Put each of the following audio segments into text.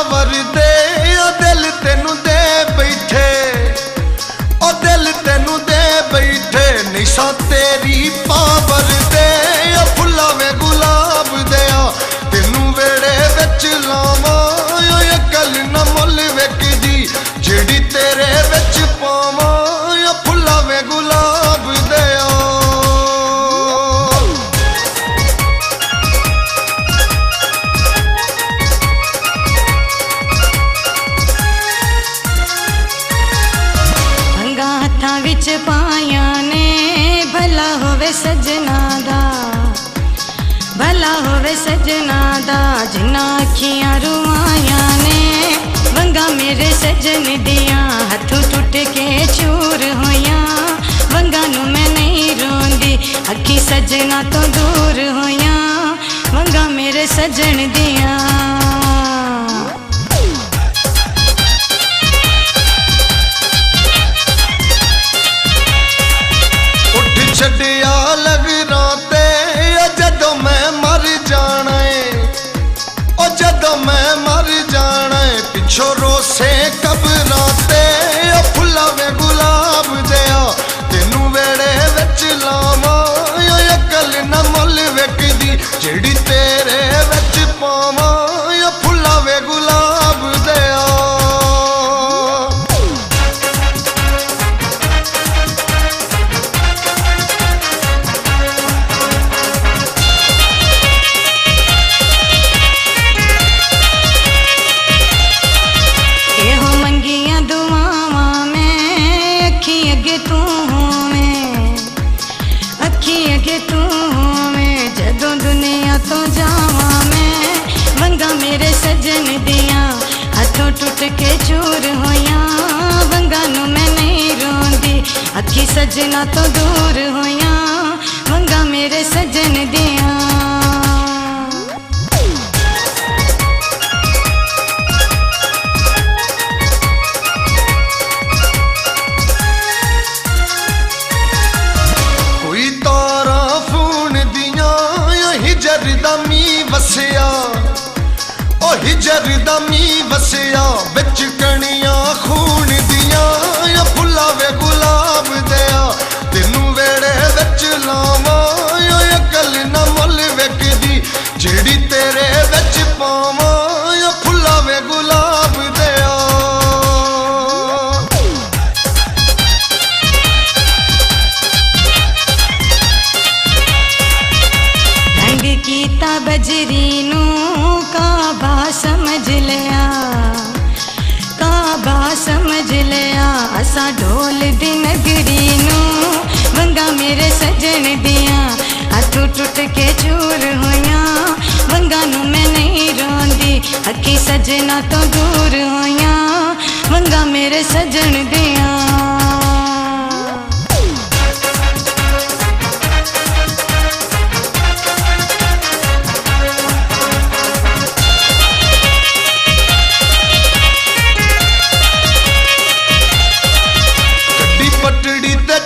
Power दे ओ दिल तेनू दे बैठे, ओ दिल तेनू दे बैठे निशा तेरी पावर दे ओ फुल्ला वे गुलाब दिया तेनू वेड़े विच लावां ओ अकल न मुल विकदी जेड़ी तेरे विच पावां ओ फुल्ला वे गुलाब दिया। विच पाया ने भला होवे सजना दा, भला होवे सजना दा जिन्ना अखियां रुआया ने वंगा मेरे सजन दिया हथों टुट के चूर होया वंगा नू मैं नहीं रोंदी अखी सजना तो दूर होया वंगा मेरे सजन दिया। छड़िया लगना ते जदों मैं मर जाना है, ओ जदों मैं मर जाना है पिछों रोसे कबरां ते ओ फुल्ला वे गुलाब दिया तेनू वेड़े विच लावां ओ अकल न मुल विकदी जेड़ी तेरे विच पावां ओ फुल्ला वे गुलाब दिया। जदों दुनिया तो जावा मैं वंगा मेरे सजन दिया हथों टुट के चूर होया वंगा नू मैं नहीं रोंदी अखी सजना तो दूर होया वंगा मेरे सजन दिया। हिजर दा मीं वसिया ओ हिजर दा मीं वसिया बिच कणियां खून दियां या फुल्ला वे गुलाब दिया तेनू वेड़े विच लावां ओ अकल न मुल विकदी जेड़ी तेरे विच पावां ओ फुल्ला वे गुलाब दिया। कीता बजरी नू काबा समझ लिया, काबा समझ लिया असा ढोल दी नगरी नू वंगा मेरे सजन दिया हथों टुट के चूर होया वंगा नू मैं नहीं रोंदी अखी सजना तो दूर होया वंगा मेरे सजन दिया।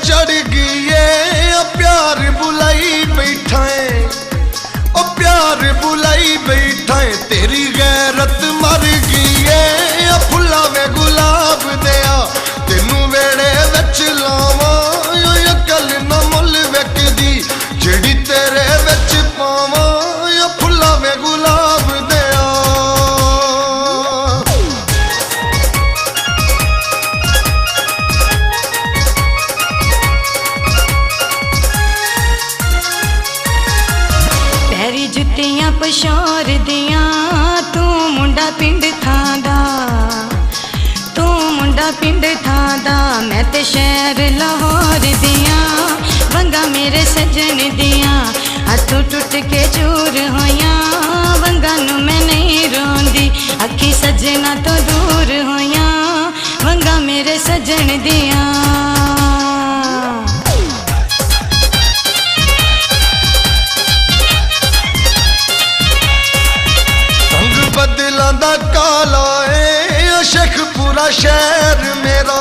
चढ़ गई प्यार बुलाई बैठा है ओ प्यार बुलाई बैठा है तेरी गैरत मर गई है फुल्ला वे गुलाब दिया तेनू वेड़े विच लावां ओ अकल न मुल विकदी जेड़ी तेरे विच पावां ओ फुल्ला वे गुलाब दिया। जुतियां पशौर दिया तू मुंडा पिंड थांदा, तू मुंडा पिंड थांदा मैं ते शहर लाहौर दिया वंगा मेरे सजन दिया हथों टुट के चूर होया वंगा नू मैं नहीं रोंदी अखी सजना तो दूर होया वंगा मेरे सजन दिया। बदला दा काला है शेखपुरा शहर मेरा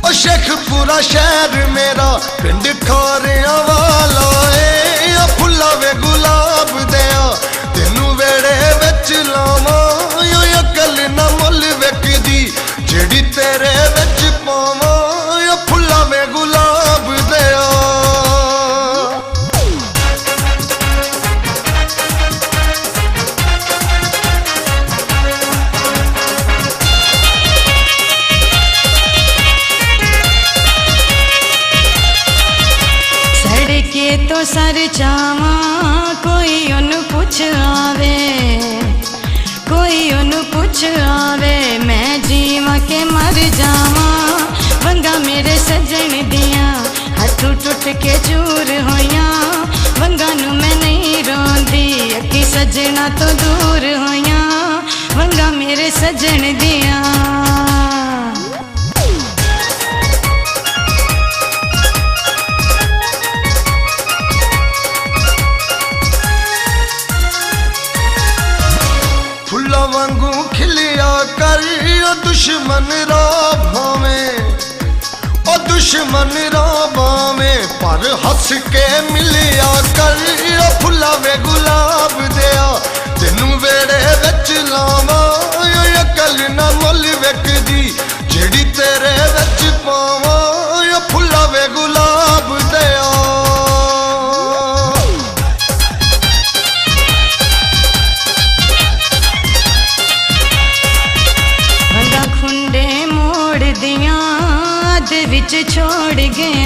ओ शेखपुरा शहर मेरा पिंड खारियां वाला है फुल्ला वे गुलाब दिया तेनू वेड़े विच लावां चावा कोई उन्हें पुछ आवे, कोई उन्हें पुछ आवे, मैं जीवा के मर जावा। वंगा मेरे सजन दिया हथू टुट के चूर होया, वंगा नू मैं नहीं रोंदी अखी सजना तो दूर होया, वंगा मेरे सजन दिया। फुल्ला वांगू खिलिया कर ओ दुश्मन रा भावे, ओ दुश्मन रा भावे, पर हंस के मिलिया कर ओ फुल्ला वे गुलाब दिया, तेनू वेड़े विच लावा ओ अकल ना मुल वेखदी, जेड़ी तेरे विच पावा ओ फुल्ला वे गुलाब दिया। विच छोड़ गए,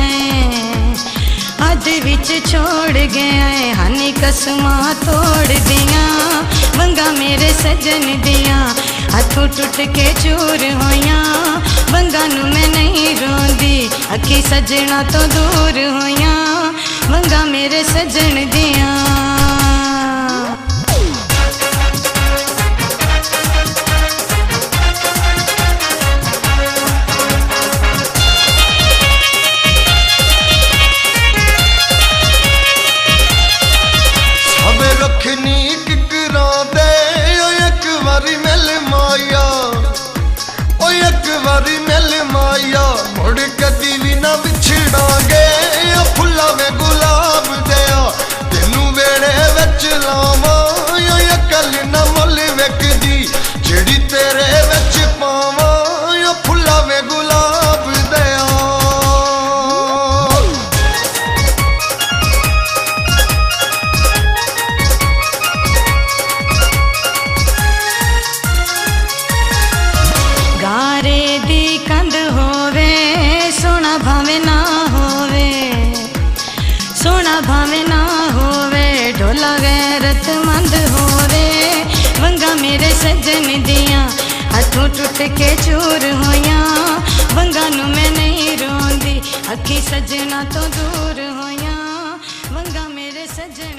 अध विच छोड़ गए, हानि कसमा तोड़ दिया, वंगा मेरे सजन दिया हथों टुट के चूर होया, वंगा नू मैं नहीं रोंदी अखी सजना तो दूर होया, वंगा मेरे सजन दिया। मुड़ कदी भी ना बिछड़ांगे फुल्ला वे गुलाब दिया, तेनू वेड़े विच लावा अकल ना मुल वेखदी, जेड़ी तेरे विच पावा फुल्ला वे गुलाब दिया। गारे दी कंध होवे सोना भावे ना होवे, सोना भावे ना होवे, ढोला गैरत मंद होवे, वंगा मेरे सजन दिया हथों टुट के चूर होया, वंगा नू मैं नहीं रोंदी अखी सजना तो दूर होया, वंगा मेरे सजन